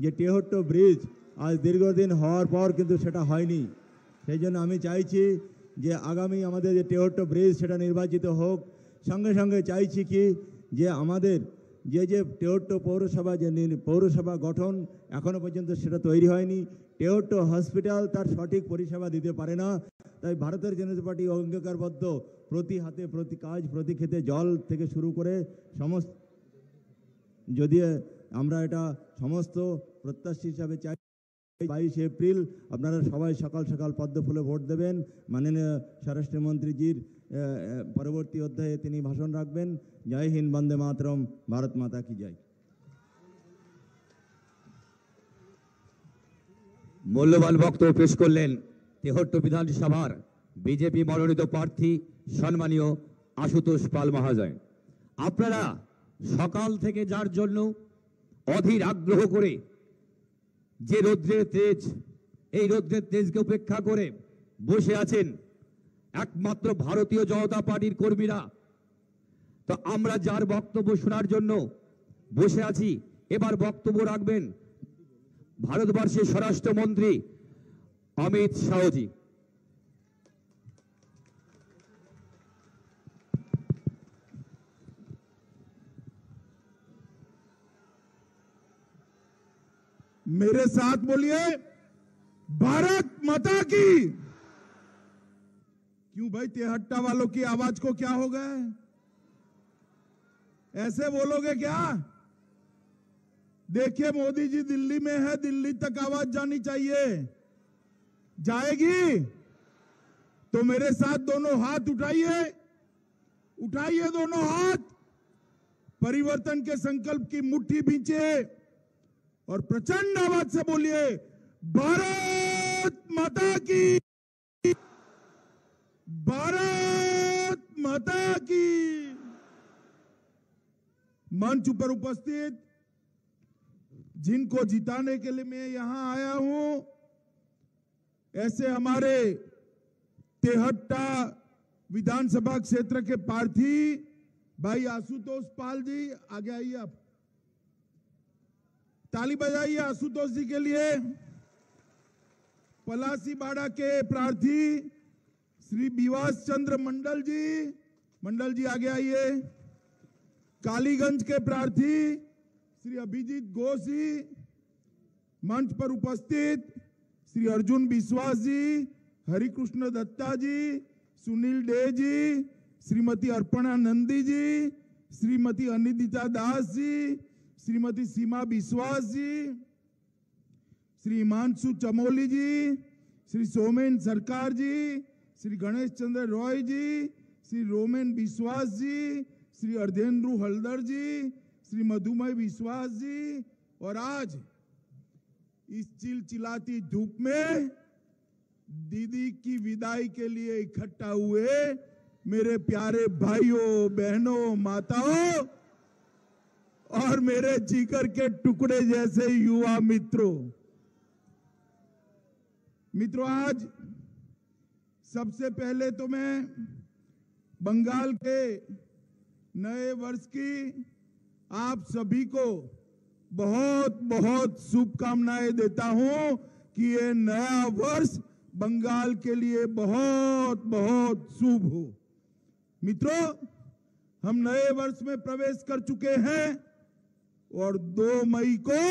যে তেহট্ট ব্রিজ আজ দীর্ঘদিন হওয়ার পর কিন্তু সেটা হয়নি। সেই জন্য আমি চাইছি যে আগামী আমাদের যে তেহট্ট ব্রিজ সেটা নির্বাচিত হোক। সঙ্গে সঙ্গে চাইছি কি যে আমাদের যে তেহট্ট পৌরসভা যে পৌরসভা গঠন এখনো পর্যন্ত সেটা তৈরি হয়নি। তেহট্ট হসপিটাল তার সঠিক পরিষেবা দিতে পারে না। তাই ভারতের জনতা পার্টি অঙ্গীকারবদ্ধ প্রতি হাতে প্রতি কাজ প্রতি ক্ষেতে জল থেকে শুরু করে সমস্ত, যদি আমরা এটা সমস্ত প্রত্যাশী হিসাবে চাই 22 এপ্রিল আপনারা সবাই সকাল সকাল পদ্ম ফুলে ভোট দেবেন। মাননীয় স্বরাষ্ট্রমন্ত্রীজির পরবর্তী অধ্যায়ে তিনি ভাষণ রাখবেন। জয় হিন্দ, বন্দে মাতরম, ভারত মাতা কি জয়। মূল্যবান বক্তব্য পেশ করলেন তেহট্ট বিধানসভার বিজেপি মনোনীত প্রার্থী সম্মানীয় আশুতোষ পাল মহাশয়। আপনারা সকাল থেকে যার জন্য অধীর আগ্রহ করে যে রৌদ্রের তেজ, এই রৌদ্রের তেজকে উপেক্ষা করে বসে আছেন একমাত্র ভারতীয় জনতা পার্টির কর্মীরা, তো আমরা যার বক্তব্য শোনার জন্য বসে আছি, এবার বক্তব্য রাখবেন ভারতবর্ষের স্বরাষ্ট্রমন্ত্রী অমিত শাহজি। मेरे साथ बोलिए भारत माता की। क्यों भाई, तेहट्टा वालों की आवाज को क्या हो गया है? ऐसे बोलोगे क्या? देखिए मोदी जी दिल्ली में है, दिल्ली तक आवाज जानी चाहिए। जाएगी तो मेरे साथ दोनों हाथ उठाइए, उठाइए दोनों हाथ, परिवर्तन के संकल्प की मुट्ठी भींचे और प्रचंड आवाज से बोलिए भारत माता की, भारत माता की। मंच पर उपस्थित जिनको जिताने के लिए मैं यहां आया हूं, ऐसे हमारे तेहट्टा विधानसभा क्षेत्र के प्रार्थी भाई आशुतोष पाल जी, आगे आइए आप, ताली बजाइए आशुतोष जी के लिए। पलासी बाड़ा के प्रार्थी श्री विवास चंद्र मंडल जी आगे आइए। कालीगंज के प्रार्थी श्री अभिजीत घोष जी, मंच पर उपस्थित श्री अर्जुन विश्वास जी, हरिकृष्ण दत्ता जी, सुनील डे जी, श्रीमती अर्पणा नंदी जी, श्रीमती अनिदिता दास जी, श्रीमती सीमा विश्वास जी, श्री हिमांशु चमोली जी, श्री सोमेन सरकार जी, श्री गणेश चंद्र रॉय जी, श्री रोमेन विश्वास जी, श्री अर्धेंद्रु हल्दर जी, श्री मधुमय विश्वास जी, और आज इस चिलचिलाती धूप में दीदी की विदाई के लिए इकट्ठा हुए मेरे प्यारे भाइयों बहनों माताओं और मेरे जिगर के टुकड़े जैसे युवा मित्रों, आज सबसे पहले तो मैं बंगाल के नए वर्ष की आप सभी को बहुत बहुत शुभकामनाएं देता हूं कि ये नया वर्ष बंगाल के लिए बहुत बहुत शुभ हो। मित्रों, हम नए वर्ष में प्रवेश कर चुके हैं और 2 मई को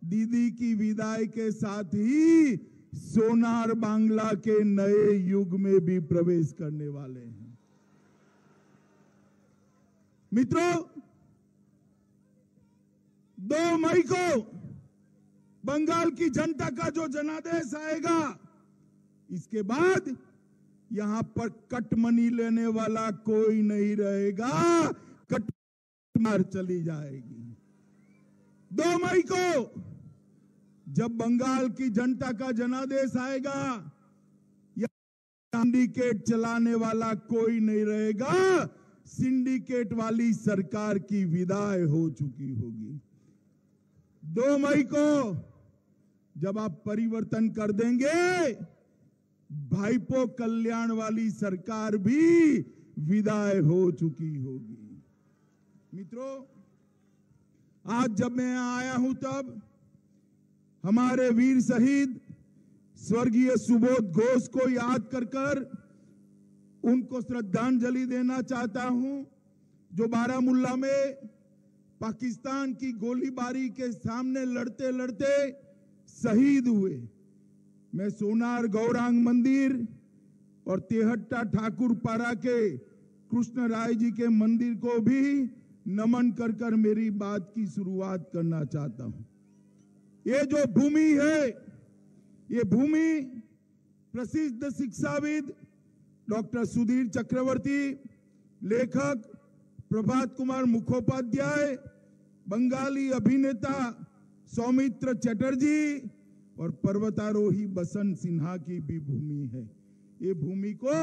दीदी की विदाई के साथ ही सोनार बांग्ला के नए युग में भी प्रवेश करने वाले हैं। मित्रों, 2 मई को बंगाल की जनता का जो जनादेश आएगा, इसके बाद यहां पर कटमनी लेने वाला कोई नहीं रहेगा, कट मार चली जाएगी। 2 मई को जब बंगाल की जनता का जनादेश आएगा, सिंडिकेट चलाने वाला कोई नहीं रहेगा, सिंडिकेट वाली सरकार की विदाई हो चुकी होगी। 2 मई को जब आप परिवर्तन कर देंगे, भाईपो कल्याण वाली सरकार भी विदाई हो चुकी होगी। मित्रों, आज जब मैं आया हूं तब हमारे वीर शहीद स्वर्गीय सुबोध घोष को याद कर उनको श्रद्धांजलि देना चाहता हूं, जो बारामुल्ला में पाकिस्तान की गोलीबारी के सामने लड़ते लड़ते शहीद हुए। मैं सोनार गौरांग मंदिर और तेहट्टा ठाकुर पारा के कृष्ण राय जी के मंदिर को भी नमन कर मेरी बात की शुरुआत करना चाहता हूं। ये जो भूमि है, ये भूमि प्रसिद्ध शिक्षाविद डॉक्टर सुधीर चक्रवर्ती, लेखक प्रभात कुमार मुखोपाध्याय, बंगाली अभिनेता सौमित्र चटर्जी और पर्वतारोही बसंत सिन्हा की भी भूमि है। ये भूमि को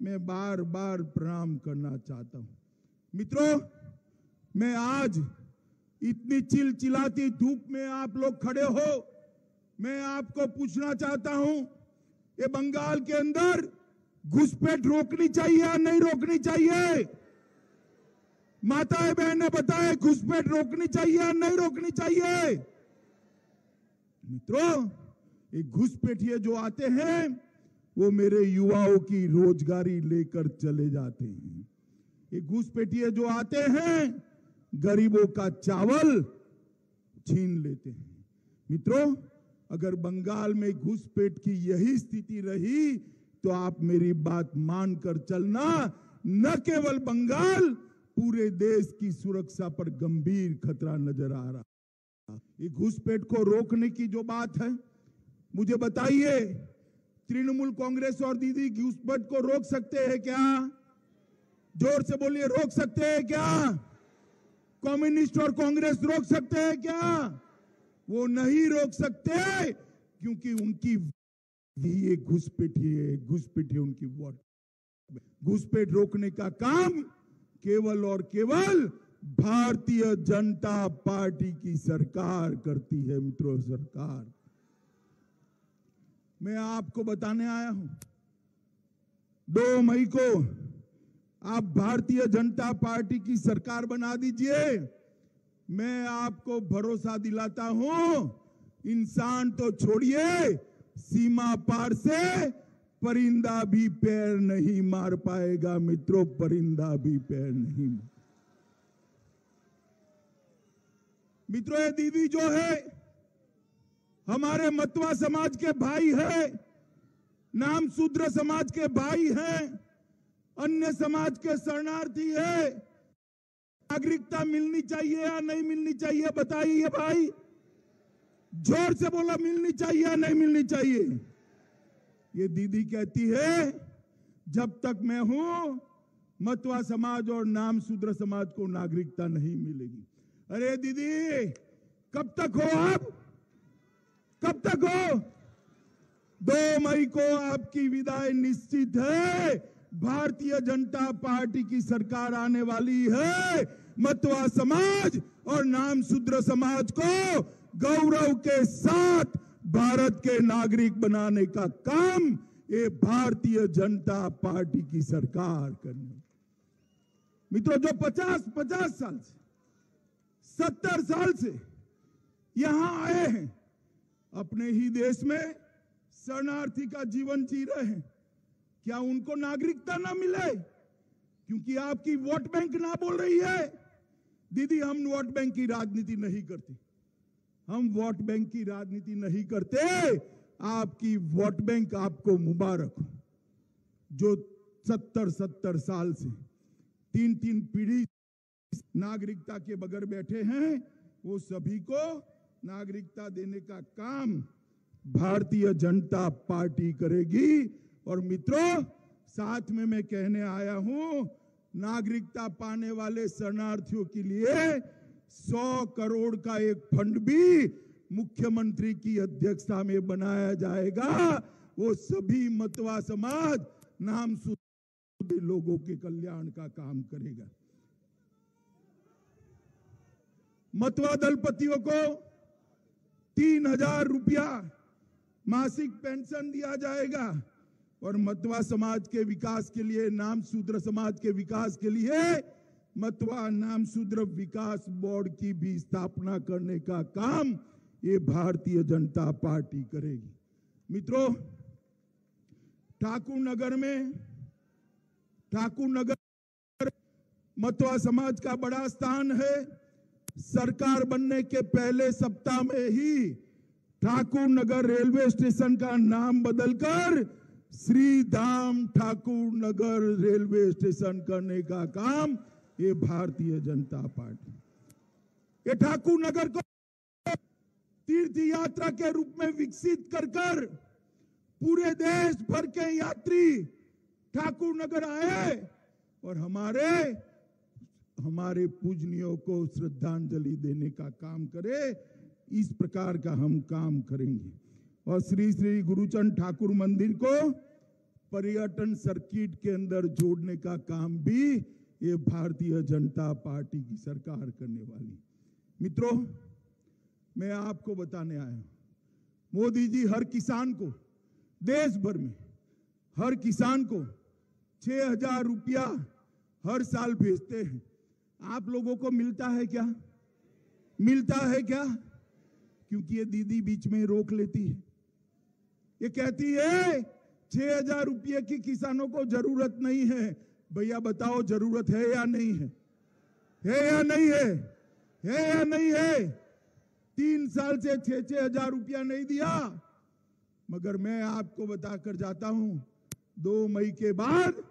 मैं बार बार प्रणाम करना चाहता हूं। मित्रों, मैं आज इतनी चिलचिलाती धूप में आप लोग खड़े हो, मैं आपको पूछना चाहता हूं, ये बंगाल के अंदर घुसपैठ रोकनी चाहिए या नहीं रोकनी चाहिए? माताएं बहनें बताएं, घुसपैठ रोकनी चाहिए या नहीं रोकनी चाहिए? मित्रों, ये घुसपैठिए जो आते हैं वो मेरे युवाओं की रोजगारी लेकर चले जाते हैं। ये घुसपैठिए जो आते हैं गरीबों का चावल छीन लेते हैं। मित्रों, अगर बंगाल में घुसपैठ की यही स्थिति रही तो आप मेरी बात मानकर चलना, न केवल बंगाल, पूरे देश की सुरक्षा पर गंभीर खतरा नजर आ रहा। ये घुसपैठ को रोकने की जो बात है, मुझे बताइए, तृणमूल कांग्रेस और दीदी घुसपैठ को रोक सकते हैं क्या? जोर से बोलिए, रोक सकते हैं क्या? कम्युनिस्ट और कांग्रेस रोक सकते हैं क्या? वो नहीं रोक सकते, क्योंकि उनकी ये घुसपैठिए उनकी वोट। घुसपैठ रोकने का काम केवल और केवल भारतीय जनता पार्टी की सरकार करती है। मित्रों, सरकार, मैं आपको बताने आया हूं, 2 मई को आप भारतीय जनता पार्टी की सरकार बना दीजिए। मैं आपको भरोसा दिलाता हूं, इंसान तो छोड़िए, सीमा पार से परिंदा भी पैर नहीं मार पाएगा। मित्रों, परिंदा भी पैर नहीं। मित्रों, ये दीदी जो है हमारे मतवा समाज के भाई है, नाम शूद्र समाज के भाई हैं, अन्य समाज के शरणार्थी है। नागरिकता मिलनी चाहिए या नहीं मिलनी चाहिए? बताइए भाई, जोर से बोला, मिलनी चाहिए या नहीं मिलनी चाहिए? ये दीदी कहती है जब तक मैं हूं मतवा समाज और नाम शूद्र समाज को नागरिकता नहीं मिलेगी। अरे दीदी, कब तक हो आप? कब तक हो? 2 मई को आपकी विदाई निश्चित है। भारतीय जनता पार्टी की सरकार आने वाली है। मतवा समाज और नाम शूद्र समाज को गौरव के साथ भारत के नागरिक बनाने का काम ये भारतीय जनता पार्टी की सरकार करने। मित्रों, जो 50 साल से, 70 साल से यहां आए हैं, अपने ही देश में शरणार्थी का जीवन जी रहे हैं, क्या उनको नागरिकता ना मिले? क्योंकि आपकी वोट बैंक ना बोल रही है? दीदी, हम वोट बैंक की राजनीति नहीं करते, हम वोट बैंक की राजनीति नहीं करते। आपकी वोट बैंक आपको मुबारक हो। जो 70 साल से 3 पीढ़ी नागरिकता के बगैर बैठे हैं, वो सभी को नागरिकता देने का काम भारतीय जनता पार्टी करेगी। और मित्रों, साथ में मैं कहने आया हूं, नागरिकता पाने वाले शरणार्थियों के लिए 100 करोड़ का एक फंड भी मुख्यमंत्री की अध्यक्षता में बनाया जाएगा। वो सभी मतवा समाज, नाम शूद्र लोगों के कल्याण का काम करेगा। मतवा दलपतियों को 3000 रुपया मासिक पेंशन दिया जाएगा। और मतवा समाज के विकास के लिए, नाम शूद्र समाज के विकास के लिए मतवा नाम शूद्र विकास बोर्ड की भी स्थापना करने का काम ये भारतीय जनता पार्टी करेगी। मित्रों, ठाकुर नगर मतवा समाज का बड़ा स्थान है। सरकार बनने के पहले सप्ताह में ही ठाकुर नगर रेलवे स्टेशन का नाम बदलकर श्री धाम ठाकुर नगर रेलवे स्टेशन करने का काम ये भारतीय जनता पार्टी, ये ठाकुर नगर को तीर्थ यात्रा के रूप में विकसित कर पूरे देश भर के यात्री ठाकुर नगर आए और हमारे पूजनियों को श्रद्धांजलि देने का काम करे। इस प्रकार का हम काम करेंगे और श्री श्री गुरुचंद ठाकुर मंदिर को पर्यटन सर्किट के अंदर जोड़ने का काम भी ये भारतीय जनता पार्टी की सरकार करने वाली। मित्रों, मैं आपको बताने आया हूं, मोदी जी हर किसान को, देश भर में हर किसान को 6,000 रुपया हर साल भेजते हैं। आप लोगों को मिलता है क्या? मिलता है क्या? क्योंकि ये दीदी बीच में रोक लेती है। ये कहती है 6,000 रुपये की किसानों को जरूरत नहीं है। भैया बताओ, जरूरत है या नहीं है? है या नहीं है? है या नहीं है? 3 साल से 6,000 रुपया नहीं दिया। मगर मैं आपको बताकर जाता हूं, 2 मई के बाद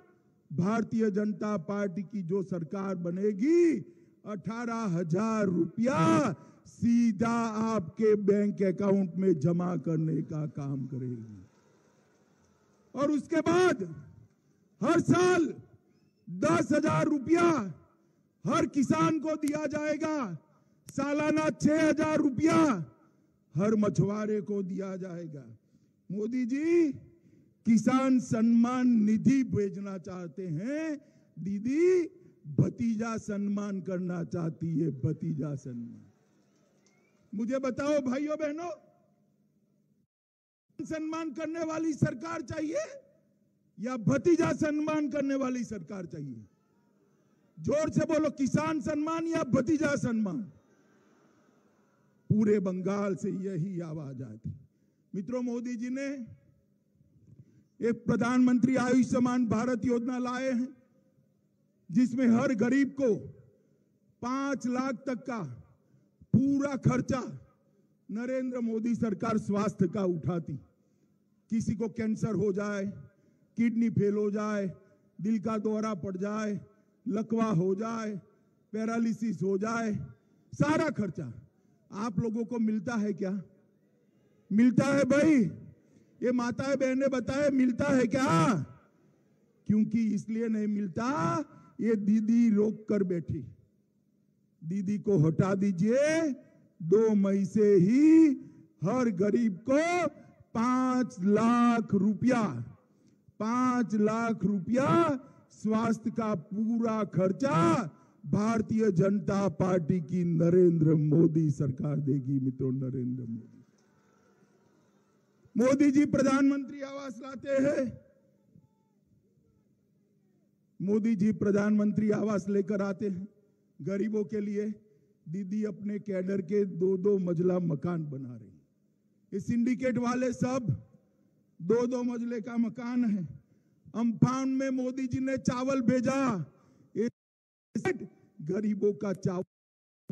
भारतीय जनता पार्टी की जो सरकार बनेगी, 18,000 रुपया सीधा आपके बैंक अकाउंट में जमा करने का काम करेगी। और उसके बाद हर साल 10,000 रुपया हर किसान को दिया जाएगा। सालाना 6,000 रुपया हर मछुआरे को दिया जाएगा। मोदी जी किसान सम्मान निधि भेजना चाहते हैं, दीदी भतीजा सम्मान करना चाहती है, भतीजा सम्मान। मुझे बताओ भाइयों बहनों, सम्मान करने वाली सरकार चाहिए या भतीजा सम्मान करने वाली सरकार चाहिए? जोर से बोलो, किसान सम्मान या भतीजा सम्मान? पूरे बंगाल से यही आवाज आती। मित्रों, मोदी जी ने एक प्रधानमंत्री आयुष्मान भारत योजना लाए हैं, जिसमें हर गरीब को 5 लाख तक का पूरा खर्चा नरेंद्र मोदी सरकार स्वास्थ्य का उठाती। किसी को कैंसर हो जाए, किडनी फेल हो जाए, दिल का दौरा पड़ जाए, लकवा हो जाए, पैरालिसिस हो जाए, सारा खर्चा आप लोगों को मिलता है क्या? मिलता है भाई? ये माताएं बहनें बताए, मिलता है क्या? क्योंकि इसलिए नहीं मिलता, ये दीदी रोक कर बैठी। दीदी को हटा दीजिए। 2 मई से ही हर गरीब को 5 लाख रुपया स्वास्थ्य का पूरा खर्चा भारतीय जनता पार्टी की नरेंद्र मोदी सरकार देगी। मित्रों, नरेंद्र मोदी जी प्रधानमंत्री आवास लाते हैं। मोदी जी प्रधानमंत्री आवास लेकर आते हैं गरीबों के लिए। दीदी अपने कैडर के 2-2 मंजिला मकान बना रही। ये सिंडिकेट वाले सब 2-2 मंजिले का मकान है। अम्फान में मोदी जी ने चावल भेजा, गरीबों का चावल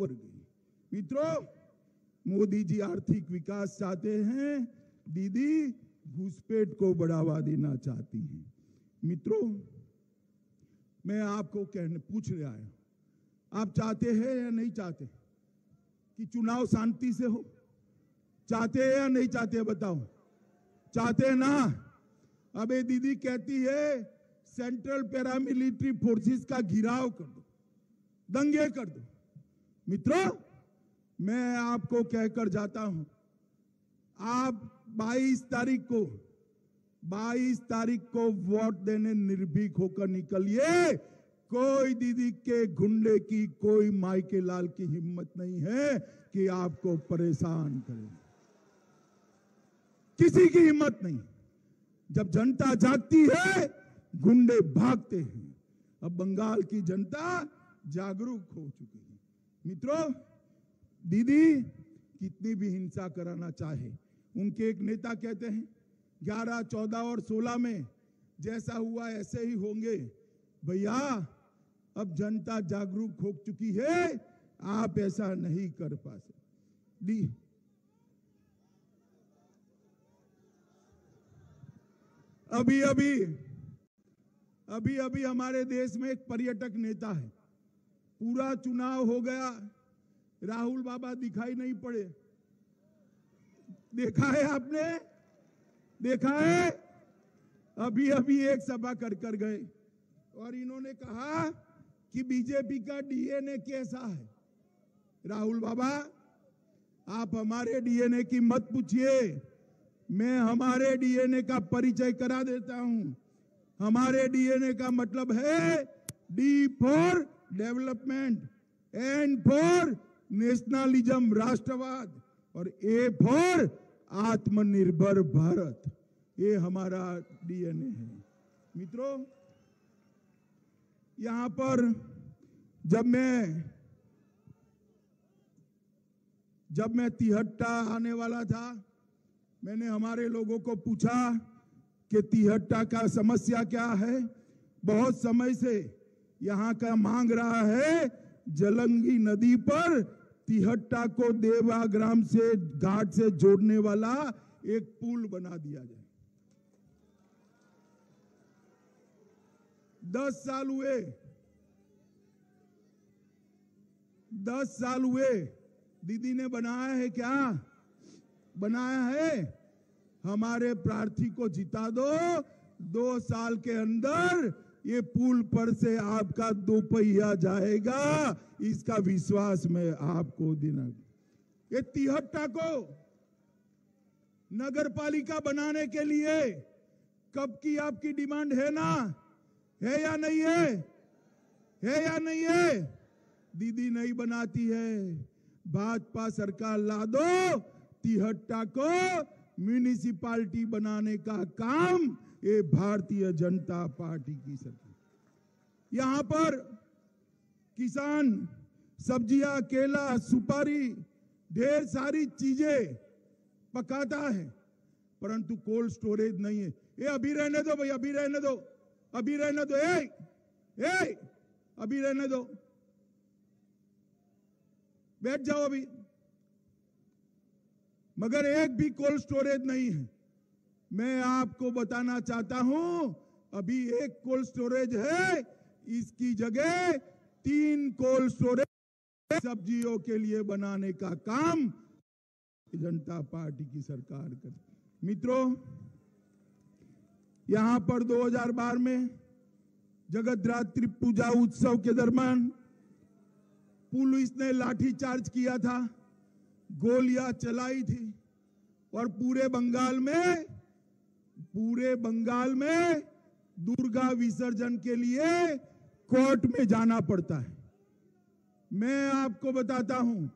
गई। मित्रों, मोदी जी आर्थिक विकास चाहते हैं, दीदी घुसपैठ को बढ़ावा देना चाहती हैं। मित्रों, मैं आपको पूछ रहा हूं, आप चाहते हैं या नहीं चाहते कि चुनाव शांति से हो? चाहते हैं या नहीं चाहते? बताओ, चाहते हैं ना? अबे दीदी कहती है सेंट्रल पैरामिलिट्री फोर्सेस का घेराव कर दो, दंगे कर दो। मित्रों, मैं आपको कहकर जाता हूं, आप 22 तारीख को वोट देने निर्भीक होकर निकलिए। कोई दीदी के गुंडे की, कोई माइके लाल की हिम्मत नहीं है कि आपको परेशान करे। किसी की हिम्मत नहीं। जब जनता जागती है, गुंडे भागते हैं। अब बंगाल की जनता जागरूक हो चुकी है। मित्रों, दीदी कितनी भी हिंसा कराना चाहे। उनके एक नेता कहते हैं 11, 14 और 16 में जैसा हुआ ऐसे ही होंगे। भैया अब जनता जागरूक हो चुकी है, आप ऐसा नहीं कर पा सकते। अभी अभी हमारे देश में एक पर्यटक नेता है, पूरा चुनाव हो गया, राहुल बाबा दिखाई नहीं पड़े। देखा है आपने? देखा है? अभी अभी एक सभा कर गए और इन्होंने कहा कि बीजेपी का डीएनए कैसा है। राहुल बाबा, आप हमारे डीएनए की मत पूछिए, मैं हमारे डीएनए का परिचय करा देता हूं। हमारे डीएनए का मतलब है D for development, N for nationalism राष्ट्रवाद और ए फॉर आत्मनिर्भर भारत। ये हमारा डीएनए है। मित्रों, यहां पर जब मैं तिहट्टा आने वाला था, मैंने हमारे लोगों को पूछा कि तिहट्टा का समस्या क्या है। बहुत समय से यहां का मांग रहा है जलंगी नदी पर तिहट्टा को देवाग्राम से घाट से जोड़ने वाला एक पुल बना दिया जाए। 10 साल हुए, 10 साल हुए, दीदी ने बनाया है क्या? बनाया है? हमारे प्रार्थी को जिता दो, 2 साल के अंदर ये पुल पर से आपका 2 पहिया जाएगा, इसका विश्वास मैं आपको देना। ये तिहट्टा को नगर पालिका बनाने के लिए कब की आपकी डिमांड है ना? है या नहीं है? है या नहीं है? दीदी नहीं बनाती है, भाजपा सरकार ला दो, तिहट्टा को म्यूनिसिपालिटी बनाने का काम ये भारतीय जनता पार्टी की सरकार। यहां पर किसान सब्जियां, केला, सुपारी, ढेर सारी चीजें पकाता है, परंतु कोल्ड स्टोरेज नहीं है। ये अभी रहने दो भाई, अभी रहने दो, अभी रहने दो, अभी रहने दो, बैठ जाओ अभी। मगर एक भी कोल्ड स्टोरेज नहीं है। मैं आपको बताना चाहता हूं, अभी एक कोल्ड स्टोरेज है, इसकी जगह 3 कोल्ड स्टोरेज सब्जियों के लिए बनाने का काम जनता पार्टी की सरकार करती। मित्रों, यहां पर 2012 में जगद्धात्री पूजा उत्सव के दरमियान पुलिस ने लाठीचार्ज किया था, गोलियां चलाई थी और पूरे बंगाल में दुर्गा विसर्जन के लिए कोर्ट में जाना पड़ता है। मैं आपको बताता हूं,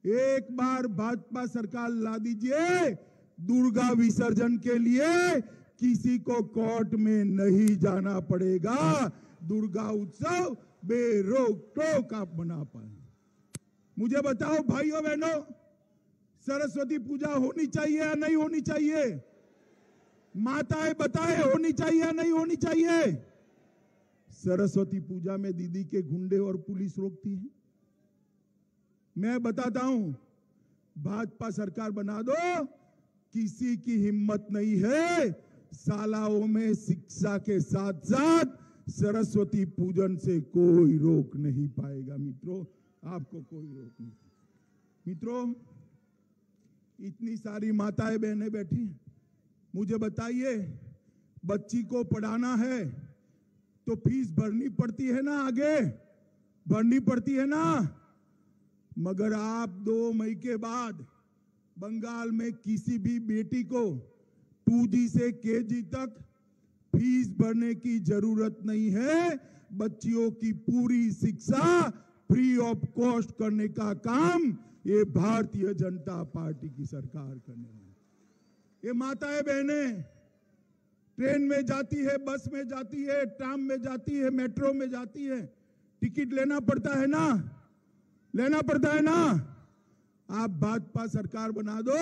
एक बार भाजपा सरकार ला दीजिए, दुर्गा विसर्जन के लिए किसी को कोर्ट में नहीं जाना पड़ेगा। दुर्गा उत्सव बेरोक टोक आप मना पाए। मुझे बताओ भाइयों बहनों, सरस्वती पूजा होनी चाहिए या नहीं होनी चाहिए? माताएं बताए, होनी चाहिए या नहीं होनी चाहिए? सरस्वती पूजा में दीदी के गुंडे और पुलिस रोकती है। मैं बताता हूं, भाजपा सरकार बना दो, किसी की हिम्मत नहीं है शालाओं में शिक्षा के साथ साथ सरस्वती पूजन से कोई रोक नहीं पाएगा। मित्रों, आपको कोई रोक नहीं। मित्रों, इतनी सारी माताएं बहनें बैठी हैं, मुझे बताइए, बच्ची को पढ़ाना है तो फीस भरनी पड़ती है ना, आगे भरनी पड़ती है ना। मगर आप 2 मई के बाद बंगाल में किसी भी बेटी को 2G से KG तक फीस भरने की जरूरत नहीं है। बच्चियों की पूरी शिक्षा फ्री ऑफ कॉस्ट करने का काम ये भारतीय जनता पार्टी की सरकार करने वाली। ये माताएं बहनें ट्रेन में जाती है, बस में जाती है, ट्राम में जाती है, मेट्रो में जाती है, टिकट लेना पड़ता है ना, लेना पड़ता है ना। आप भाजपा सरकार बना दो,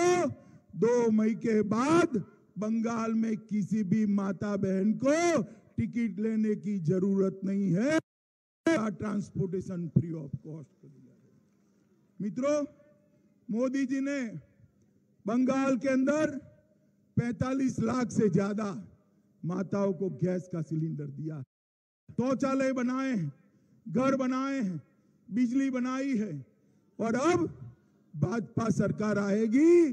2 मई के बाद बंगाल में किसी भी माता बहन को टिकट लेने की जरूरत नहीं है, ट्रांसपोर्टेशन फ्री ऑफ कॉस्ट कर दिया। मित्रों, मोदी जी ने बंगाल के अंदर 45 लाख से ज्यादा माताओं को गैस का सिलेंडर दिया, शौचालय बनाए हैं, घर बनाए हैं, बिजली बनाई है। और अब भाजपा सरकार आएगी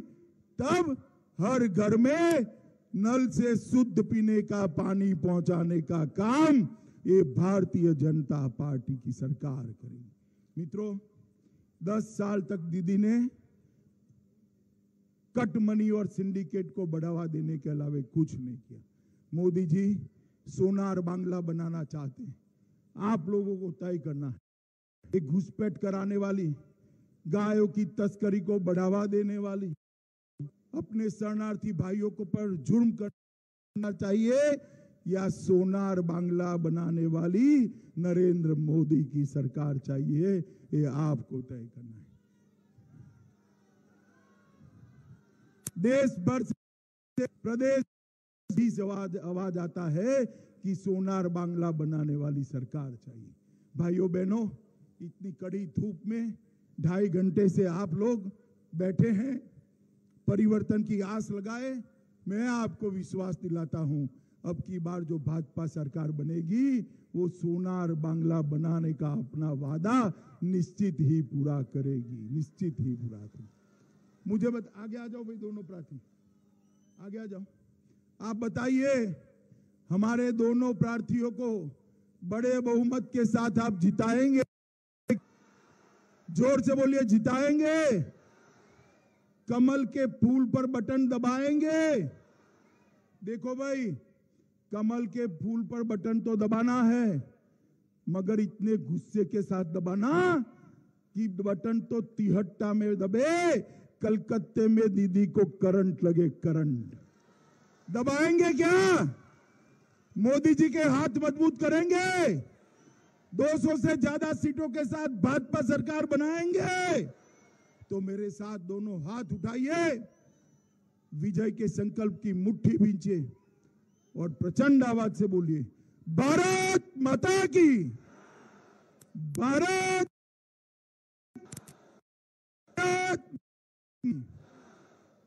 तब हर घर में नल से शुद्ध पीने का पानी पहुंचाने का काम ये भारतीय जनता पार्टी की सरकार करेगी। मित्रों, 10 साल तक दीदी ने कट मनी और सिंडिकेट को बढ़ावा देने के अलावा कुछ नहीं किया। मोदी जी सोनार बांग्ला बनाना चाहते हैं। आप लोगों को तय करना है। एक घुसपैठ कराने वाली, गायों की तस्करी को बढ़ावा देने वाली, अपने शरणार्थी भाइयों को पर जुर्म करना चाहिए या सोनार बांग्ला बनाने वाली नरेंद्र मोदी की सरकार चाहिए, ये आपको तय करना है। देश भर से प्रदेश भी आवाज आता है कि सोनार बांग्ला बनाने वाली सरकार चाहिए। भाइयों बहनों, इतनी कड़ी धूप में 2.5 घंटे से आप लोग बैठे हैं, परिवर्तन की आस लगाए। मैं आपको विश्वास दिलाता हूं, अब की बार जो भाजपा सरकार बनेगी वो सोनार बांग्ला बनाने का अपना वादा निश्चित ही पूरा करेगी, निश्चित ही पूरा करेगी। मुझे आगे आ जाओ भाई, दोनों प्रार्थी आगे आ जाओ। आप बताइए, हमारे दोनों प्रार्थियों को बड़े बहुमत के साथ आप जिताएंगे? जोर से बोलिए, जिताएंगे? कमल के फूल पर बटन दबाएंगे? देखो भाई, कमल के फूल पर बटन तो दबाना है, मगर इतने गुस्से के साथ दबाना कि बटन तो तिहट्टा में दबे, कलकत्ते में दीदी को करंट लगे, करंट। दबाएंगे क्या? मोदी जी के हाथ मजबूत करेंगे? 200 से ज्यादा सीटों के साथ भाजपा सरकार बनाएंगे? तो मेरे साथ दोनों हाथ उठाइए, विजय के संकल्प की मुट्ठी भींचे और प्रचंड आवाज से बोलिए, भारत माता की, भारत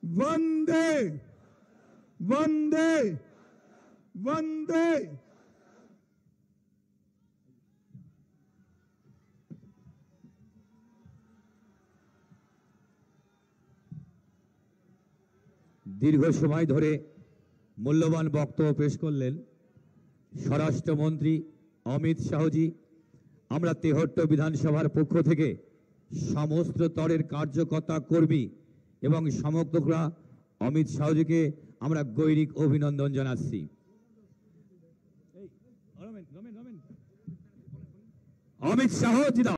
वंदे वंदे वंदे। দীর্ঘ সময় ধরে মূল্যবান বক্তব্য পেশ করলেন স্বরাষ্ট্রমন্ত্রী অমিত শাহজি। আমরা তেহট্ট বিধানসভার পক্ষ থেকে সমস্ত স্তরের কার্যকর্তা, কর্মী এবং সমগ্ররা অমিত শাহজিকে আমরা গৈরিক অভিনন্দন জানাচ্ছি। অমিত শাহ জিন্দাবাদ।